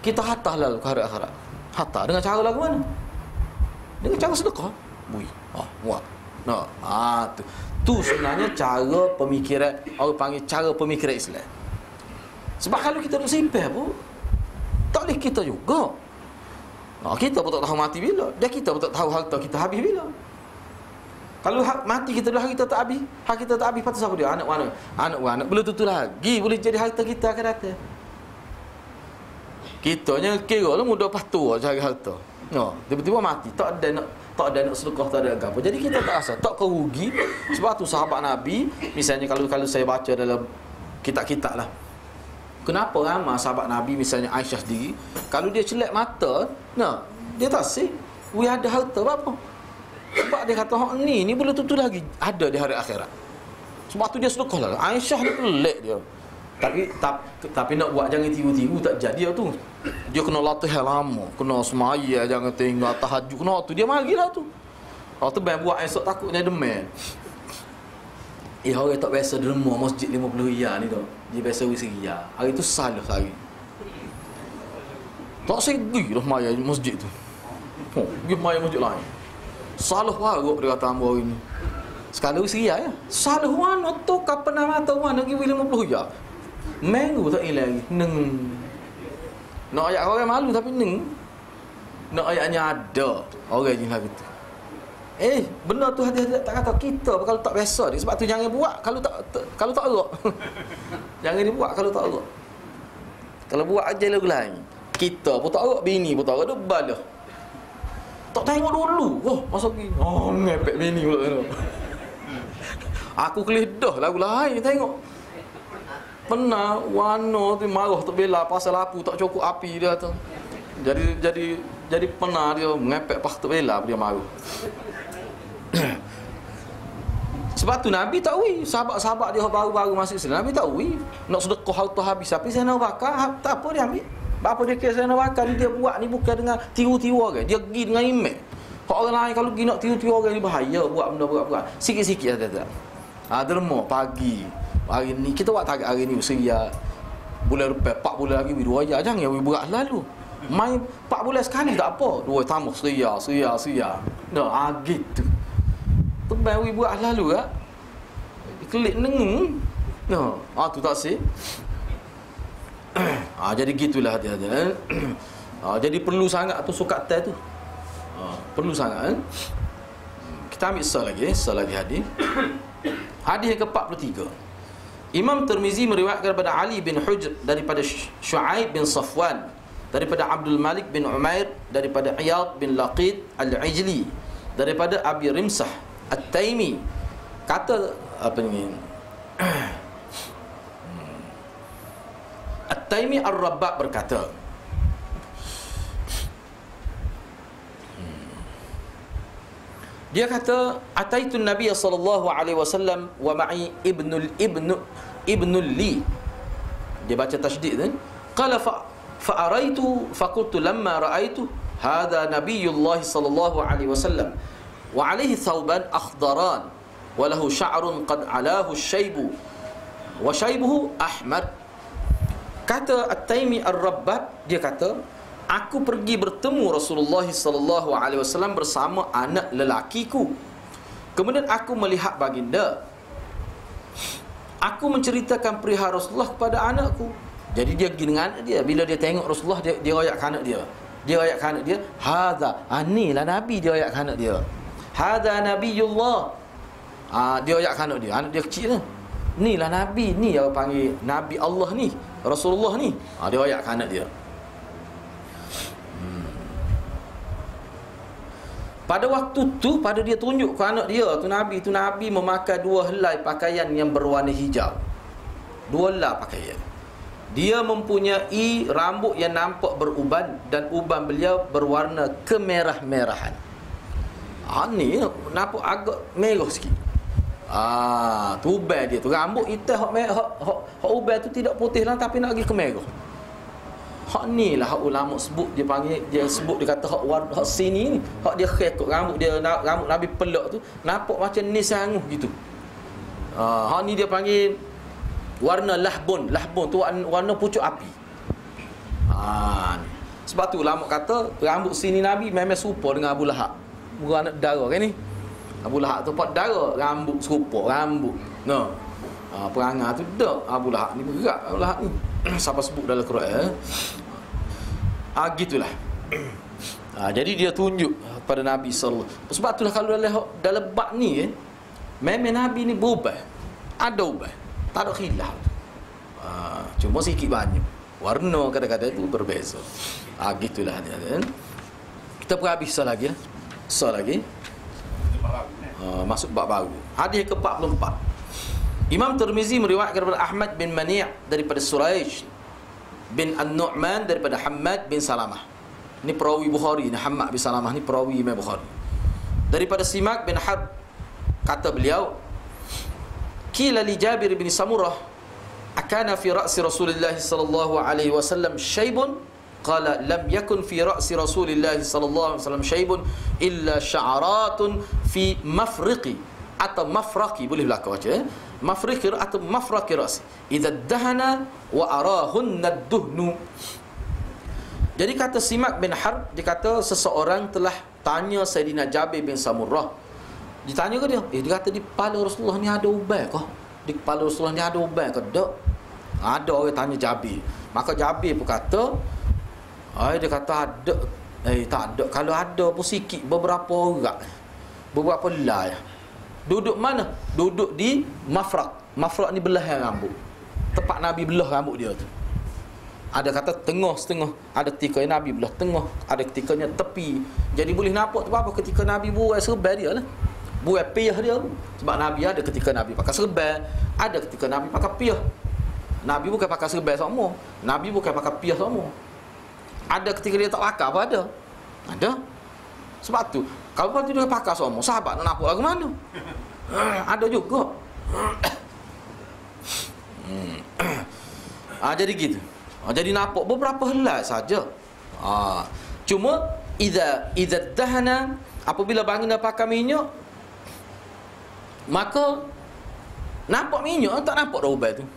Kita hatah lalu ke hari akhirat. Hatah dengan cara lagu mana? Dengan cara sedekah. Bui. Muat. Tu sebenarnya cara pemikiran, orang panggil cara pemikiran Islam. Sebab kalau kita duk simpan pun tak boleh kita juga. Kita pun tak tahu mati bila. Dia kita pun tak tahu harta kita habis bila. Kalau mati kita dah kita tak habis, hak kita tak habis, patut siapa dia? Anak mana? Anak belum tentu lagi boleh jadi harta kita akan datang. Kitanya kira lah muda lepas tua cari harta. Tiba-tiba mati, tak ada nak sedekah, tak ada apa. Jadi kita tak rasa, tak kerugi. Sebab tu sahabat Nabi, misalnya kalau saya baca dalam kitab-kitab lah, kenapa ramai sahabat Nabi, misalnya Aisyah sendiri, kalau dia celak mata, dia tak sih, ada harta apa? Sebab dia kata hak ni boleh tentu lagi ada di hari akhirat. Sebab tu dia sedekah lah. Aisyah ni pelik dia. Tapi nak buat jangan tiru-tiru tak jadi tu. Dia kena latihan lama, kena semaya, jangan tinggal tahajud, kena tu dia marilah tu. Kalau tu buat esok takutnya demam. Orang tak biasa derma masjid 50 riyal ni tu. Dia biasa RM1. Hari tu salah hari. Tak segi dah maya masjid tu. Pergi maya masjid lain. Salah waruk dia kata hamba hari ni. Sekali RM1 ya. Salah mana tu kapan mata mana pergi RM50. Minggu tak hilang lagi. Nak ayat orang malu tapi nak ayatnya ada. Orang je lah gitu. Benar tu hati tak kata kita kalau tak biasa dia. Sebab tu jangan buat kalau tak erak. Jangan dibuat kalau tak erak. Kalau buat aja lagu lain. Kita pun tak erak, bini pun tak erak, debat dah. Tak tengok dulu. Masa pergi. Ngepek bini pula tu. Aku keledah lagu lain tengok. Pernah warna tu marah tak bela pasal lampu tak cukup api dia tu. Jadi pernah dia ngepek pas tak bela dia marah. Sebab tu Nabi tak wi, sahabat-sahabat dia baru-baru masuk Islam, Nabi tak wi nak sedekah harta habis tapi saya nak bakar tak apa dia ambil. Apa dia kira saya nak bakar ni dia buat ni bukan dengan tiru-tiru orang. Dia pergi dengan iman. Orang lain kalau pergi nak tiru-tiru orang ni bahaya buat benda berat-berat. Sikit-sikit ada. Derma pagi. Hari ni kita buat target hari ni Seria bulan lepas 4 bulan lagi 2 ayat jangan yang berat lalu. Main 4 bulan sekali tak apa. 2 tambah Seria. Gitu. Tebal buat lalu ah. Klik nengung. Tu tak sih. Jadi gitulah dia. Jadi perlu sangat tu sukat tu. Perlu sangat. Kita ambil sel lagi hadis. Hadis yang ke-43. Imam Tirmizi meriwayatkan daripada Ali bin Hujr daripada Shu'aib bin Safwan daripada Abdul Malik bin Umair daripada Iyad bin Laqid Al-Ijli daripada Abi Rimsah At-Taimi kata apa ni At-Taimi Ar-Rabbah berkata dia kata ataitun Nabiy sallallahu alaihi wasallam wa ma'i ibnul li. Dia baca tasydid kan? Qala fa araitu fa qultu lamma raaitu hadha Nabiyullah sallallahu alaihi wasallam wa alaihi thawban akhdaran wa lahu sya'run qad alahu syaibu wa syaibuhu ahmad. Kata At-Taimi Ar-Rabbah dia kata aku pergi bertemu Rasulullah sallallahu alaihi wasallam bersama anak lelakiku. Kemudian aku melihat baginda. Aku menceritakan perihal Rasulullah kepada anakku. Jadi dia pergi dengan anak dia. Bila dia tengok Rasulullah dia royak anak dia. Dia royak anak dia, hadza anilah nabi, dia royak anak dia. hada nabiyullah. Dia ayat anak dia, anak dia kecil tu. Inilah nabi, ni yang panggil nabi Allah ni, Rasulullah ni. Dia ayat anak dia. Pada waktu tu, pada dia tunjuk ke anak dia tu nabi memakai 2 helai pakaian yang berwarna hijau. 2 helai pakaian. Dia mempunyai rambut yang nampak beruban dan uban beliau berwarna kemerah-merahan. Ni nampak agak merah sikit. Tu uban dia tu. Rambut hitam hak uban tu tidak putih lah, tapi nak pergi ke merah. Hak ni lah hak ulama sebut, dia panggil, dia sebut, dia kata hak sini ni, hak dia khekut rambut dia, rambut Nabi pelak tu nampak macam ni sanguh gitu. Hak ni dia panggil warna lahbun tu warna pucuk api. Ni. Sebab tu ulama kata rambut sini Nabi memang serupa dengan Abu Lahab. Bukan anak dara kan ni. Abu Lahab tu pak dara, rambut serupa rambut. Perangai tu dak. Abu Lahab ni berat Abu Lahab ni. Siapa sebut dalam Quran. Gitulah. Jadi dia tunjuk pada Nabi sallallahu. Sebab itulah kalau dalam bab ni memang Nabi ni berubah. Ada ubah. Tak ada khilaf. Cuma sikit banyak. Warna kadang-kadang tu berbeza. Gitulah dia. Kita pun habis soal lagi. Soal lagi. Masuk bab baru. Hadis ke-44. Imam Tirmizi meriwayatkan daripada Ahmad bin Mani' daripada Suraish bin An-Nu'man daripada Hammad bin Salamah. Ini perawi Bukhari. Ini Hammad bin Salamah ni perawi Imam Bukhari. Daripada Simak bin Harb, kata beliau, qila li Jabir bin Samurah, akana fi ra'si Rasulullah sallallahu alaihi wasallam shaybun? Qala lam yakun fi ra'si Rasulullah sallallahu alaihi wasallam shaybun illa sya'aratun fi mafriqi atau mafraqi, boleh belaka baca mafriqi atau mafraqi ras idza dahana wa arahunna ad-duhnu. Jadi kata Simak bin Harb, dia kata seseorang telah tanya Sayyidina Jabir bin Samurah. Ditanya ke dia? Dia kata di kepala Rasulullah ni ada uban ke? Di kepala Rasulullah ni ada uban ke? Tak. Ada orang tanya Jabir. Maka Jabir pun kata, dia kata ada. Tak ada. Kalau ada pun sikit, beberapa orang. Beberapa helai. Duduk mana? Duduk di mafraq. Mafraq ni belahan rambut. Tempat Nabi belah rambut dia tu. Ada kata tengah setengah. Ada ketika Nabi belah tengah. Ada ketikanya tepi. Jadi boleh nampak tu apa ketika Nabi buat serban dia lah. Buat piyah dia. Sebab Nabi ada ketika Nabi pakai serban. Ada ketika Nabi pakai piyah. Nabi bukan pakai serban semua. Nabi bukan pakai piyah semua. Ada ketika dia tak pakai apa ada. Ada. Sebab tu kalau lepas tu dia pakai semua, sahabat nak nampak lagu mana? Ada juga. Jadi gitu. Jadi nampak beberapa helai saja. Cuma idza dahana, apabila baginda pakai minyak, maka nampak minyak, tak nampak dah ubat tu.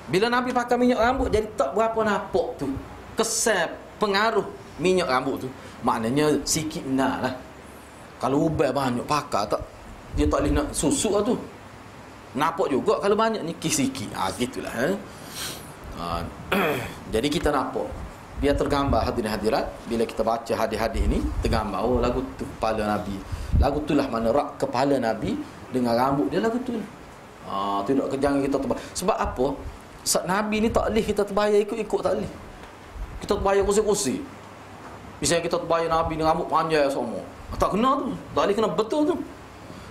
Bila Nabi pakai minyak rambut, jadi tak berapa nampak tu kesan pengaruh minyak rambut tu. Maknanya sikit benar lah. Kalau ubat banyak pakai, tak, dia tak boleh nak susuk lah tu. Nampak juga kalau banyak ni sikit. Gitulah. Jadi kita nampak, biar tergambar hadirin-hadirat. Bila kita baca hadis-hadis ni, tergambar, lagu tu kepala Nabi. Lagu tu lah mana rak kepala Nabi dengan rambut dia, lagu tu lah. Tidak jangan kita terbayar. Sebab apa? Nabi ni tak boleh kita terbayar ikut-ikut, tak boleh. Kita terbayar kursi-kursi. Misalnya kita terbayar Nabi dengan rambut panjang semua, tak kena tu. Tak boleh, kena betul tu.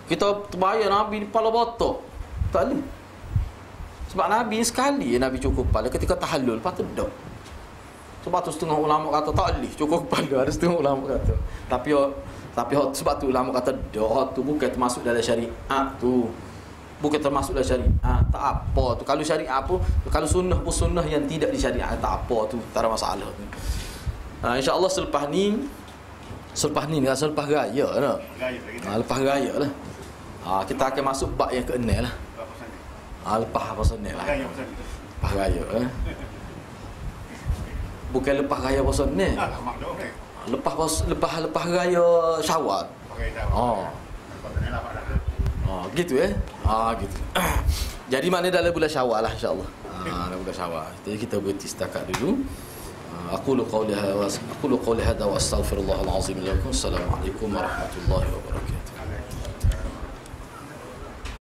Kita terbayar Nabi ni kepala botok, tak boleh. Sebab Nabi sekali Nabi cukup kepala ketika tahallul, lepas tu dah. Sebab tu setengah ulama kata tak boleh cukup kepala. Ada setengah ulama kata. Tapi sebab tu ulama kata dah tu bukan termasuk dalam syariat tu. Bukan termasuk dalam syariat. Tak apa tu. Kalau syariat apa, kalau sunnah pun sunnah yang tidak di syariat, tak apa tu. Tak ada masalah tu. InsyaAllah selepas ni rasa lepas raya lah. Lepas raya lah. Kita akan masuk bab yang ke-6 lah. Lepas pasal ni lah. Lepas raya lah. Bukan lepas raya pasal ni. Lepas raya Syawal. Gitu gitu. Jadi mana dalam bulan Syawal lah, insya-Allah. Dalam bulan Syawal. Jadi kita berhenti setakat dulu. أقول قولي هذا وأستغفر الله العظيم لكم. السلام عليكم ورحمة الله وبركاته.